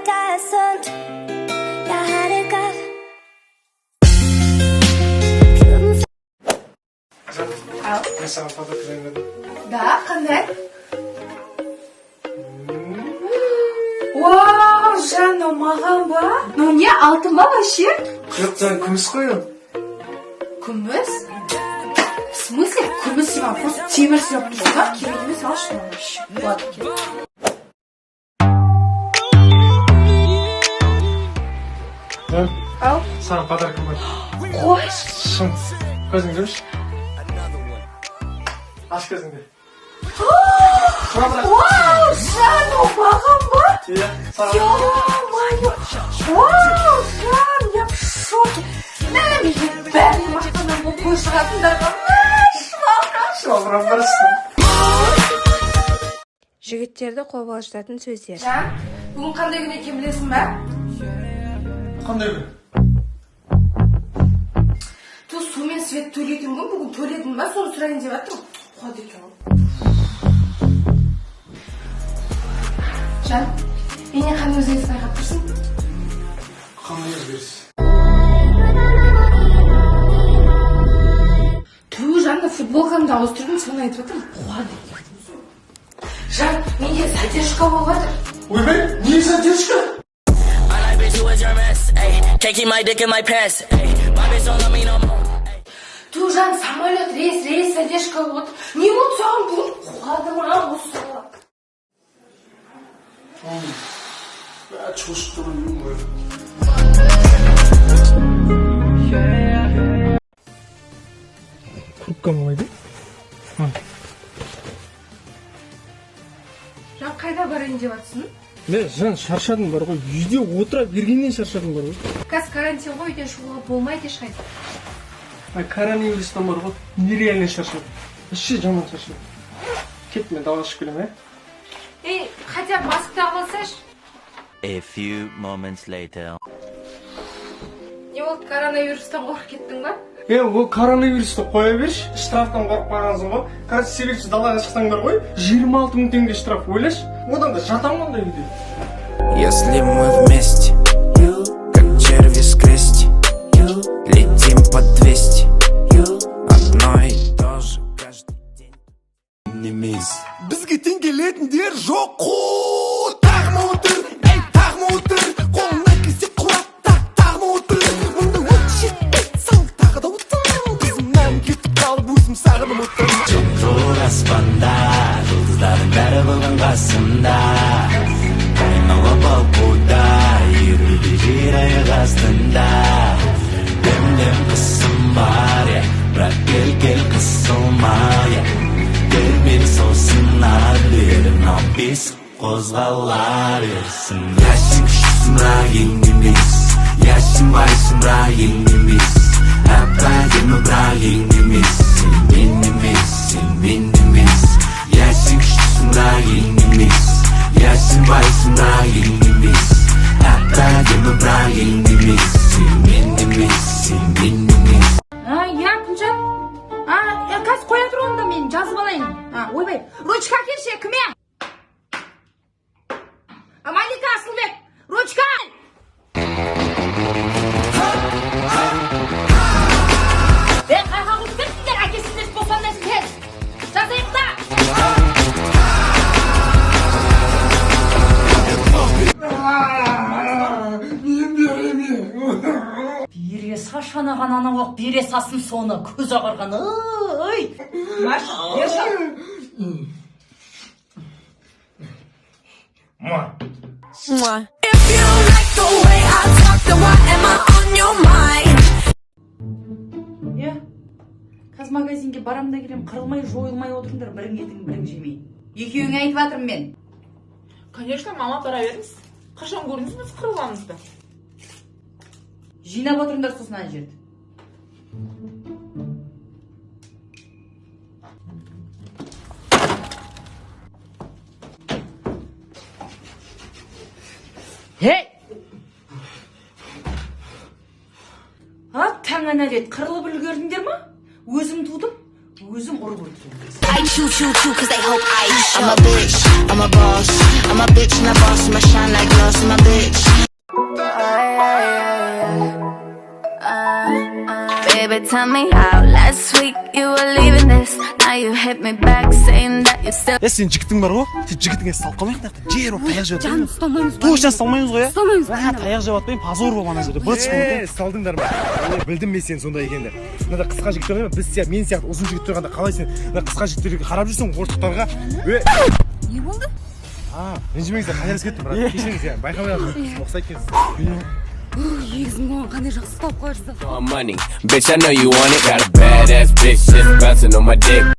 der sundt. Jeg har det godt. Мен саған подарок дайындадым. Да, қандай? Вау, Жанна, маған ба? Ну не, алтын ба вообще? Жоқ, саған күміс қой ол. Күміс? В смысле? Күміс саған просто темір сүйіп тұрсың ба? Керек емес, алшы вообще. Ладно, керек. Ау? Саған подаркым бар. Қой? Шын. Көзіңді жүрші. Аш көзіңді. Вау, Жанна, маған ба? Иә, саған. Ё-моё! Вау, Жан, я в шоке. Мен бәріне мақтанам бұл қой шығатындарға. Шалбырам барысың. Жігіттерді қобалжытатын сөздер. Жан, бүгін қандай күн екенін білесің бе? Қандай күн? Ту су мен свет төлейтін күн, бүгін төледің ба? Соны сұрайын деп жатырмын. Қуады екен ол. Жан, менен қандай өзгеріс байқап тұрсың? Қандай өзгеріс? Ту, Жанна, футболкамды ауыстырдым, соны айтып жатырмын. Қуады екен. Жан, менде задержка болып жатыр. Ойбай, не задержка? Can't keep my dick in my pants. My bitch don't love me no more. Ту, Жан, самолет, рейс, задержка болды. Не болды саған бүгін? Қуады ма осы? Бә, чошып тұрмын ғой. Куртка молайды? Жан, қайда барайын деп жатсың? Мен жан шаршадым бар ғой. Үйде отыра бергеннен шаршадым бар ғой. Қазір карантин ғой, үйден шығуға болмайды ешқайда. Коронавирустан бар ғой. Нереально шаршадым. Вообще жаман шаршадым. Кет, мен дала шығып келем, Ей, хотя маск тағып алсайшы. A few moments later. Не болды, коронавирустан қорқып кеттің ба? Ол коронавирусты қоя берші. Штрафтан қорқып қалғансың ғой. Короче, себепсіз далаға шықсаңдар ғой. 26 000 теңге штраф, ойлашы. Одан да жатам ондай үйде. Если мы вместе, как черви с крести, летим по 200, одно и то же каждый день. Бізге тең келетіндер жоқ қой. Тағма отыр, ей тағма отыр. Қолына келсе құлап тағма отыр. Мұнда от жетпей сал тағы да отыр. Біздің кетіп қалып өзім сағынып отыр. Жол аспанда, жұлдыздардың бәрі бүгін қасымда. Айнала балқуда, еруде жер аяқ астында. Дем қысым бар, бірақ кел қысылма, Бер сосын адырым, ал бес қозғала берсін. Яшын күшсін, бірақ ең емес. Яшын байсың, бірақ ең емес. Әп-әдемі, бірақ ең емес. Сен мен емес. Яшын күшсін, бірақ ең емес. Яшын байсың, бірақ ең емес. Әп-әдемі, бірақ ең емес. Сен мен емес. Я, Күнжан. Қазір қоя тұр онда мен жазып алайын. Ойбай, ручка келші, кіме? Малика Асылбек, ручка! Қайға қылып кетсіңдер, әкесіндер босандайсың тез. Жазайық та! Бире сашанаған ана оқ, бире сасын соны, көз ағарған, ой! Маш, берші! If you like the way I talk, then why am I on your mind? Қазір магазинге барам да келем, қырылмай, жойылмай отырыңдар, бірің едің, бірің жемей. Екеуіңе айтып атырым мен. Конечно, мама бара беріңіз. Қашан көрдіңіз біз қырылғанымызды? Жинап отырыңдар сосын ана жерді. Hey! Таңа нәлет, қырылып үлгердіңдер ма? Өзім тудым, өзім ұрып өлтірдім. I choo cause they hope I show. I'm a bitch, I'm a boss. I'm a bitch and a boss. I'm a shine like glass. I'm a bitch. tell me how. Last week you were leaving this. Now you hit me back saying that you still. Сен жігітің бар ғой? Сен жігітіңе салқамайық та жер болып таяқ жеп жатыр. Ұстамаймыз. Точно салмаймыз ғой, иә? Таяқ жеп атпайын, позор болып ана жерде. Быт шығып. Салдыңдар ма? Білдім мен сен сондай екенді. Мында қысқа жігіттер ғой, біз сияқты мен сияқты ұзын жігіттер қанда қалай сен мына қысқа жігіттерге қарап жүрсің орыстықтарға? Не болды? Ренжімеңіздер, қайырыс кеттім, брат. Кешіріңіз, иә. Байқамай қалдым. Ұқсайды екенсіз. Егізім оған қандай жақсы ұстап қойырсыз. Money, bitch, I know you want it. Got a badass bitch just bouncing on my dick.